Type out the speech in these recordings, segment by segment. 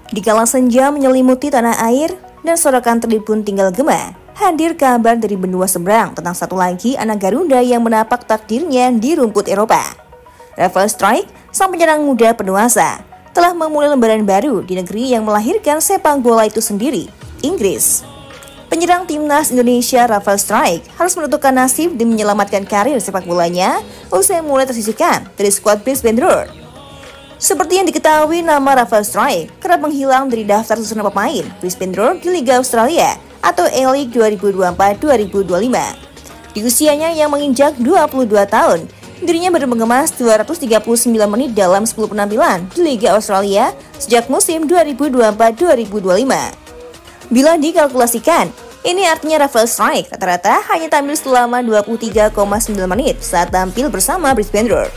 Di kala senja menyelimuti tanah air dan sorokan terbit pun tinggal gema, hadir kabar dari benua seberang tentang satu lagi anak Garuda yang menapak takdirnya di rumput Eropa. Rafael Struijk, sang penyerang muda penuh asa, telah memulai lembaran baru di negeri yang melahirkan sepak bola itu sendiri, Inggris. Penyerang timnas Indonesia Rafael Struijk harus menentukan nasib demi menyelamatkan karir sepak bolanya usai mulai tersisihkan dari skuad Brisbane Roar. Seperti yang diketahui, nama Rafael Struijk kerap menghilang dari daftar susunan pemain Brisbane Roar di Liga Australia atau A-League 2024-2025. Di usianya yang menginjak 22 tahun, dirinya baru mengemas 239 menit dalam 10 penampilan di Liga Australia sejak musim 2024-2025. Bila dikalkulasikan, ini artinya Rafael Struijk rata-rata hanya tampil selama 23,9 menit saat tampil bersama Brisbane Roar.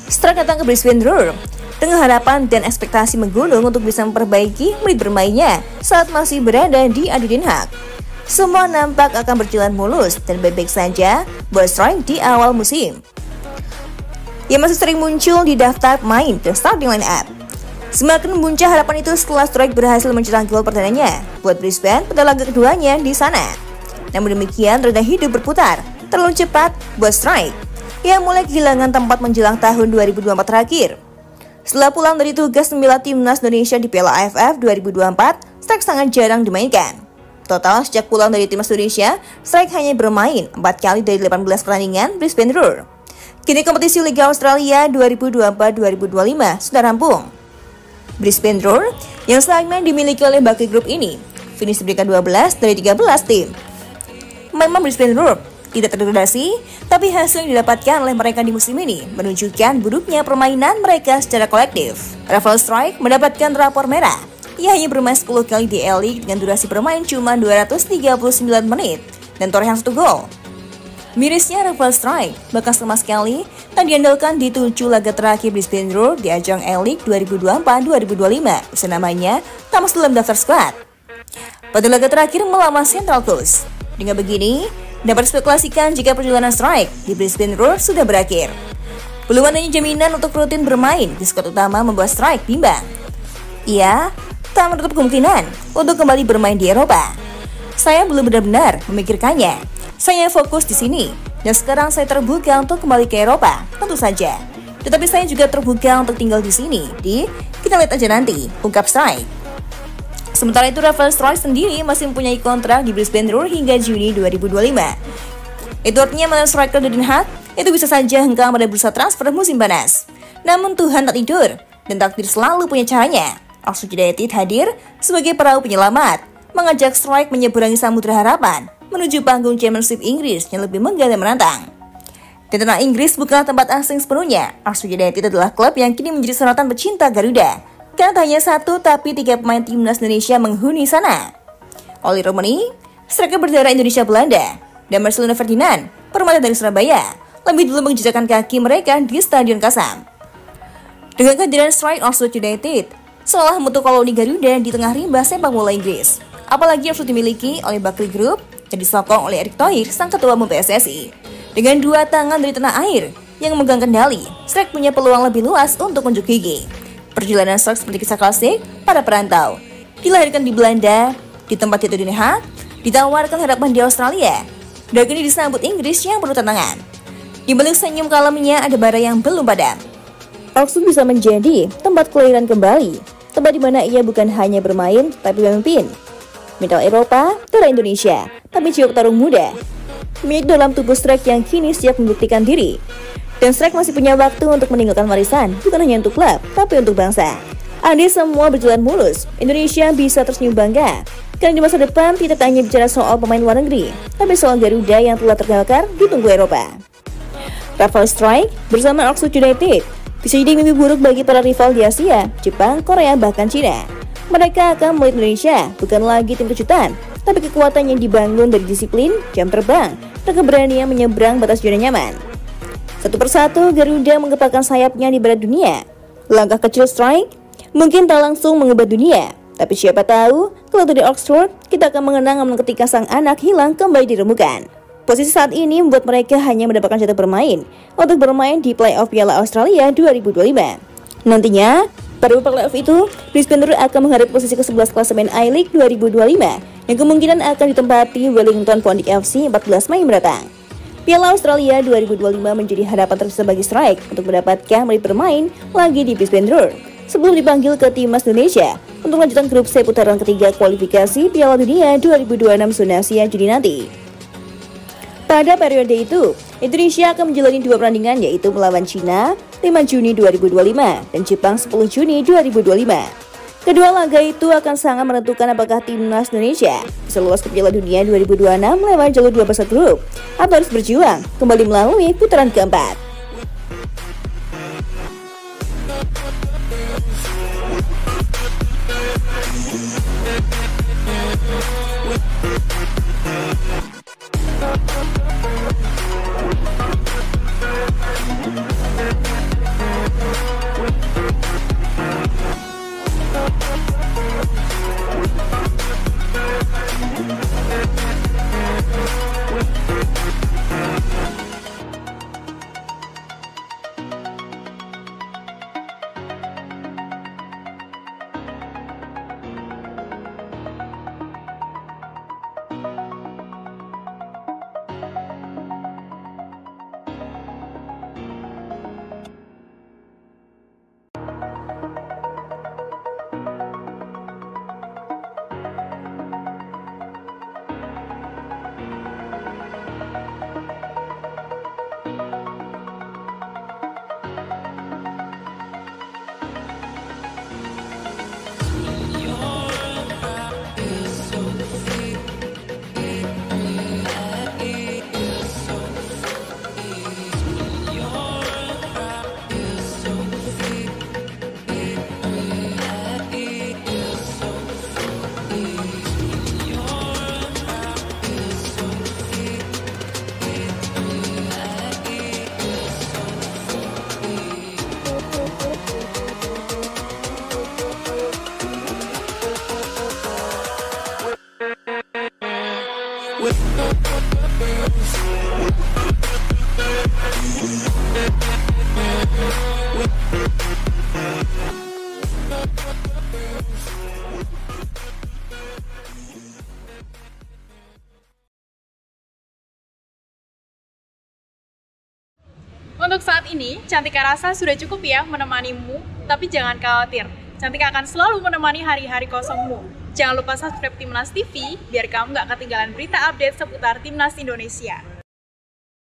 Struijk datang ke Brisbane Roar dengan harapan dan ekspektasi menggunung untuk bisa memperbaiki menit bermainnya saat masih berada di Adi Den Haag. Semua nampak akan berjalan mulus dan baik-baik saja buat Struijk di awal musim. Ia masih sering muncul di daftar pemain dan starting line up. Semakin memuncak harapan itu setelah Struijk berhasil mencetak gol perdananya buat Brisbane pada laga keduanya di sana. Namun demikian, roda hidup berputar terlalu cepat buat Struijk yang mulai kehilangan tempat menjelang tahun 2024 terakhir. Setelah pulang dari tugas membela timnas Indonesia di Piala AFF 2024, Struijk sangat jarang dimainkan. Total sejak pulang dari timnas Indonesia, Struijk hanya bermain 4 kali dari 18 pertandingan Brisbane Roar. Kini kompetisi Liga Australia 2024-2025 sudah rampung. Brisbane Roar yang selama dimiliki oleh Buckley Group ini finish di peringkat 12 dari 13 tim. Memang Brisbane Roar tidak terdegradasi, tapi hasil yang didapatkan oleh mereka di musim ini menunjukkan buruknya permainan mereka secara kolektif. Rafael Struijk mendapatkan rapor merah. Ia hanya bermain 10 kali di A-League dengan durasi bermain cuma 239 menit dan torehan 1 gol. Mirisnya Rafael Struijk bahkan sama sekali tak diandalkan di 7 laga terakhir Brisbane Roar di ajang A-League 2024-2025, usai namanya tak masuk dalam daftar squad. Pada laga terakhir melawan Central Coast. Dengan begini, dapat spekulasikan jika perjalanan Struijk di Brisbane Roar sudah berakhir. Belum adanya jaminan untuk rutin bermain di skuad utama membuat Struijk bimbang. Ia tak menutup kemungkinan untuk kembali bermain di Eropa. Saya belum benar-benar memikirkannya. Saya fokus di sini dan sekarang saya terbuka untuk kembali ke Eropa, tentu saja. Tetapi saya juga terbuka untuk tinggal di sini. Kita lihat aja nanti, ungkap Struijk. Sementara itu, Rafael Struijk sendiri masih mempunyai kontrak di Brisbane Roar hingga Juni 2025. Itu artinya mantan striker Den Haag itu bisa saja hengkang pada bursa transfer musim panas. Namun Tuhan tak tidur dan takdir selalu punya caranya. Oxford United hadir sebagai perahu penyelamat, mengajak Struijk menyeberangi samudera harapan menuju panggung Championship Inggris yang lebih megah dan menantang. Di tanah Inggris bukanlah tempat asing sepenuhnya. Oxford United adalah klub yang kini menjadi sorotan pecinta Garuda. Karena tak hanya 1 tapi 3 pemain timnas Indonesia menghuni sana. Ollie Romani, striker berdarah Indonesia Belanda, dan Marcelino Ferdinand, permata dari Surabaya, lebih dulu menjejakkan kaki mereka di Stadion Kasam. Dengan kehadiran Struijk, Oxford United seolah membentuk koloni Garuda di tengah rimba sepak bola Inggris. Apalagi Oxford dimiliki oleh Buckley Group dan disokong oleh Erick Thohir, sang ketua umum PSSI. Dengan 2 tangan dari tanah air yang memegang kendali, Struijk punya peluang lebih luas untuk unjuk gigi. Perjalanan Struijk seperti kisah klasik para perantau. Dilahirkan di Belanda, di tempat itu Den Haag, ditawarkan harapan di Australia, dan kini disambut Inggris yang penuh tantangan. Di balik senyum kalemnya ada bara yang belum padam. Oxford bisa menjadi tempat kelahiran kembali, tempat di mana ia bukan hanya bermain, tapi memimpin. Mental Eropa, darah Indonesia, tapi jiwa petarung muda. Milik dalam tubuh Struijk yang kini siap membuktikan diri. Dan Struijk masih punya waktu untuk meninggalkan warisan, bukan hanya untuk klub, tapi untuk bangsa. Andai semua berjalan mulus, Indonesia bisa tersenyum bangga. Karena di masa depan tidak hanya bicara soal pemain luar negeri, tapi soal Garuda yang telah tergalakar di tunggu Eropa. Rafael Struijk bersama Oxford United bisa jadi mimpi buruk bagi para rival di Asia, Jepang, Korea, bahkan Cina. Mereka akan melihat Indonesia bukan lagi tim kejutan, tapi kekuatan yang dibangun dari disiplin, jam terbang, dan keberanian menyeberang batas zona nyaman. Satu persatu Garuda menggepakkan sayapnya di barat dunia. Langkah kecil Struijk mungkin tak langsung mengubah dunia, tapi siapa tahu kalau dari Oxford kita akan mengenang momen ketika sang anak hilang kembali ditemukan. Posisi saat ini membuat mereka hanya mendapatkan jatah bermain untuk bermain di playoff Piala Australia 2025. Nantinya Pada babak playoff itu, Brisbane Roar akan menghadapi posisi ke-11 klasemen I-League 2025 yang kemungkinan akan ditempati Wellington Phoenix FC 14 Mei mendatang. Piala Australia 2025 menjadi harapan terbesar bagi Strike untuk mendapatkan menit bermain lagi di Brisbane Roar sebelum dipanggil ke timnas Indonesia untuk melanjutkan grup C putaran ketiga kualifikasi Piala Dunia 2026 zona Asia Juni nanti. Pada periode itu, Indonesia akan menjalani 2 pertandingan yaitu melawan Cina 5 Juni 2025 dan Jepang 10 Juni 2025. Kedua laga itu akan sangat menentukan apakah timnas Indonesia bisa lolos ke Piala Dunia 2026 lewat jalur 2 besar grup atau harus berjuang kembali melalui putaran keempat. Untuk saat ini, Cantika rasa sudah cukup ya menemanimu, tapi jangan khawatir. Cantika akan selalu menemani hari-hari kosongmu. Jangan lupa subscribe Timnas TV, biar kamu gak ketinggalan berita update seputar Timnas Indonesia.